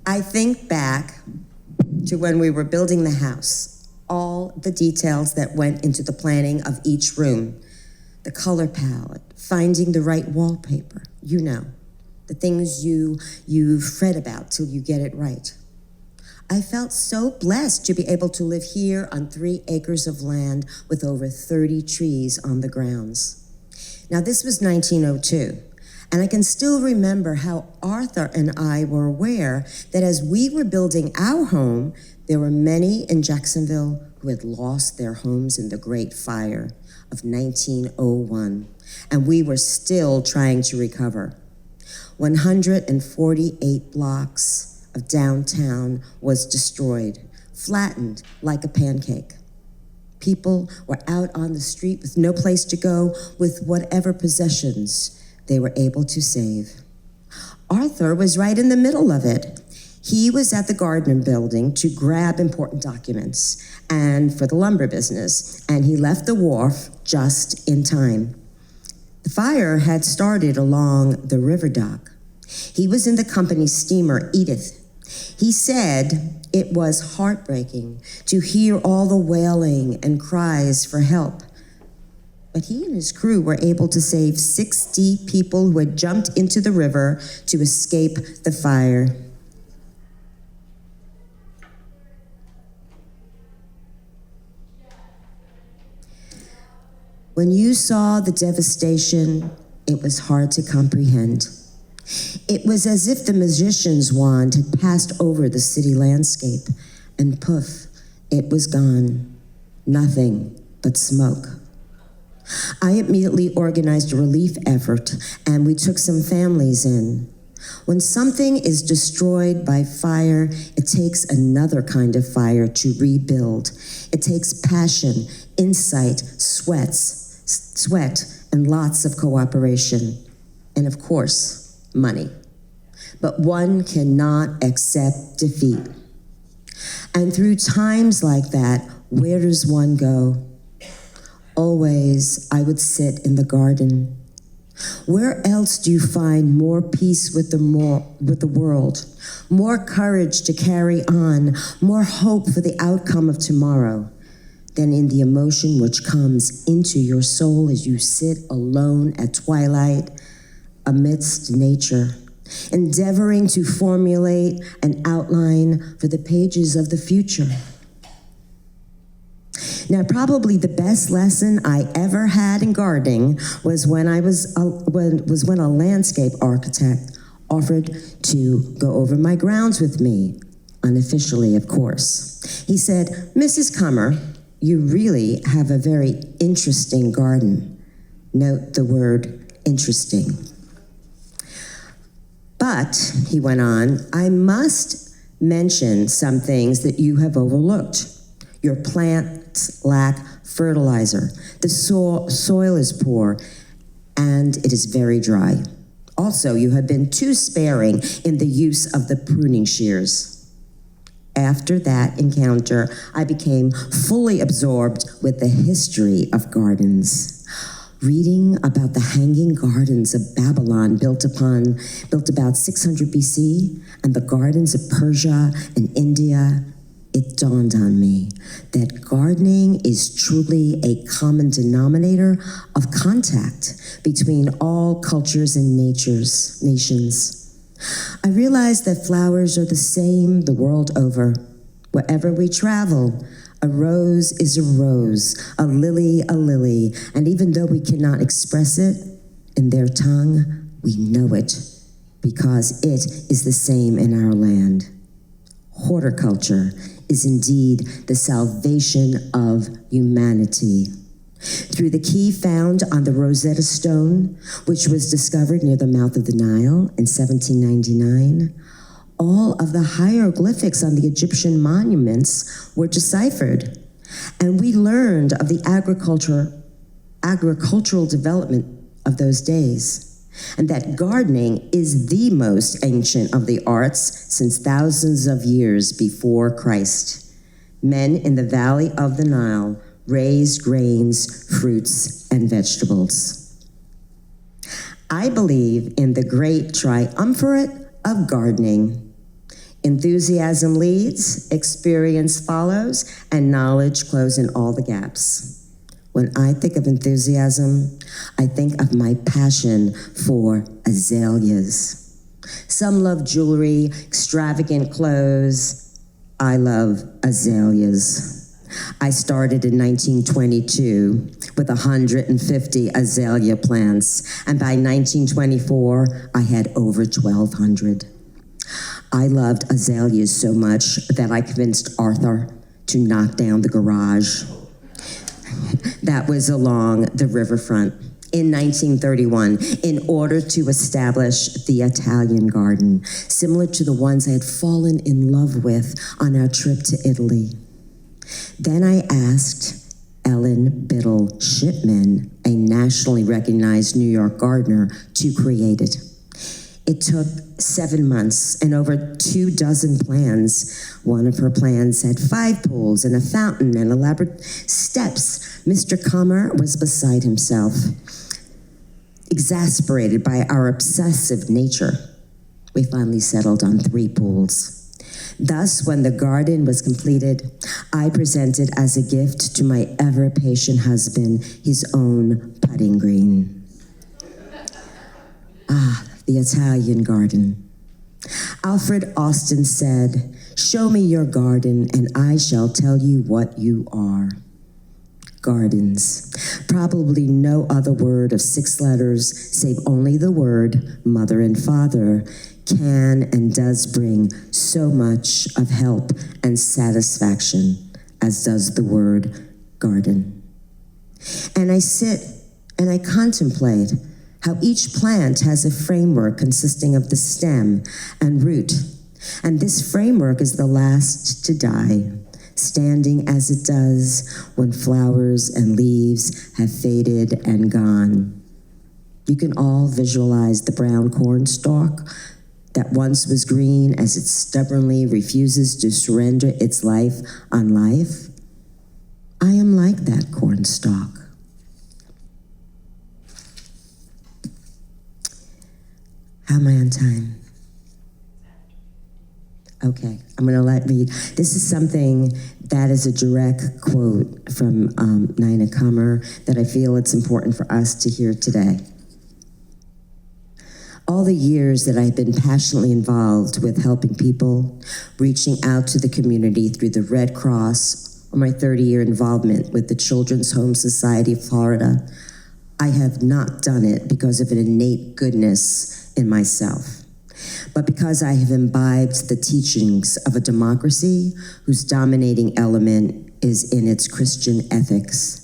I think back to when we were building the house, all the details that went into the planning of each room, the color palette, finding the right wallpaper, you know, the things you fret about till you get it right. I felt so blessed to be able to live here on 3 acres of land with over 30 trees on the grounds. Now, this was 1902, and I can still remember how Arthur and I were aware that as we were building our home, there were many in Jacksonville who had lost their homes in the Great Fire of 1901, and we were still trying to recover. 148 blocks of downtown was destroyed, flattened like a pancake. People were out on the street with no place to go, with whatever possessions they were able to save. Arthur was right in the middle of it. He was at the Gardner building to grab important documents and for the lumber business, and he left the wharf just in time. The fire had started along the river dock. He was in the company's steamer, Edith. He said it was heartbreaking to hear all the wailing and cries for help. But he and his crew were able to save 60 people who had jumped into the river to escape the fire. When you saw the devastation, it was hard to comprehend. It was as if the magician's wand had passed over the city landscape, and poof, it was gone. Nothing but smoke. I immediately organized a relief effort, and we took some families in. When something is destroyed by fire, it takes another kind of fire to rebuild. It takes passion, insight, sweat, and lots of cooperation. And of course, money. But one cannot accept defeat. And through times like that, where does one go? Always, I would sit in the garden. Where else do you find more peace with the world, more courage to carry on, more hope for the outcome of tomorrow than in the emotion which comes into your soul as you sit alone at twilight amidst nature, endeavoring to formulate an outline for the pages of the future? Now, probably the best lesson I ever had in gardening was when a landscape architect offered to go over my grounds with me, unofficially, of course. He said, "Mrs. Comer, you really have a very interesting garden." Note the word interesting. "But," he went on, "I must mention some things that you have overlooked. Your plants lack fertilizer. The soil is poor, and it is very dry. Also, you have been too sparing in the use of the pruning shears." After that encounter, I became fully absorbed with the history of gardens. Reading about the hanging gardens of Babylon built about 600 BC, and the gardens of Persia and India, it dawned on me that gardening is truly a common denominator of contact between all cultures and nations. I realized that flowers are the same the world over. Wherever we travel, a rose is a rose, a lily, and even though we cannot express it in their tongue, we know it because it is the same in our land. Horticulture is indeed the salvation of humanity. Through the key found on the Rosetta Stone, which was discovered near the mouth of the Nile in 1799, all of the hieroglyphics on the Egyptian monuments were deciphered, and we learned of the agricultural development of those days, and that gardening is the most ancient of the arts since thousands of years before Christ. Men in the valley of the Nile raised grains, fruits, and vegetables. I believe in the great triumvirate of gardening. Enthusiasm leads, experience follows, and knowledge closes in all the gaps. When I think of enthusiasm, I think of my passion for azaleas. Some love jewelry, extravagant clothes. I love azaleas. I started in 1922 with 150 azalea plants, and by 1924, I had over 1,200. I loved azaleas so much that I convinced Arthur to knock down the garage that was along the riverfront in 1931 in order to establish the Italian garden, similar to the ones I had fallen in love with on our trip to Italy. Then I asked Ellen Biddle Shipman, a nationally recognized New York gardener, to create it. It took 7 months and over 24 plans. One of her plans had 5 pools and a fountain and elaborate steps. Mr. Kummer was beside himself, exasperated by our obsessive nature. We finally settled on 3 pools. Thus, when the garden was completed, I presented as a gift to my ever-patient husband his own putting green. The Italian garden. Alfred Austin said, "Show me your garden and I shall tell you what you are." Gardens. Probably no other word of 6 letters, save only the word mother and father, can and does bring so much of help and satisfaction as does the word garden. And I sit and I contemplate how each plant has a framework consisting of the stem and root, and this framework is the last to die, standing as it does when flowers and leaves have faded and gone. You can all visualize the brown corn stalk that once was green as it stubbornly refuses to surrender its life on life. I am like that corn stalk. How am I on time? Okay, I'm going to read. This is something that is a direct quote from Nina Kummer that I feel it's important for us to hear today. All the years that I've been passionately involved with helping people, reaching out to the community through the Red Cross, or my 30-year involvement with the Children's Home Society of Florida, I have not done it because of an innate goodness in myself, but because I have imbibed the teachings of a democracy whose dominating element is in its Christian ethics.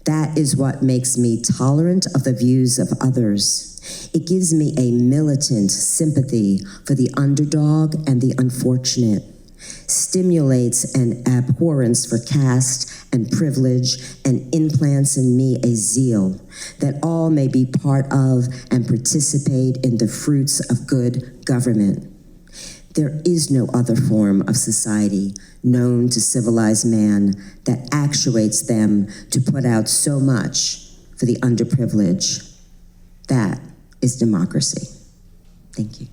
That is what makes me tolerant of the views of others. It gives me a militant sympathy for the underdog and the unfortunate, stimulates an abhorrence for caste and privilege, and implants in me a zeal that all may be part of and participate in the fruits of good government. There is no other form of society known to civilized man that actuates them to put out so much for the underprivileged. That is democracy. Thank you.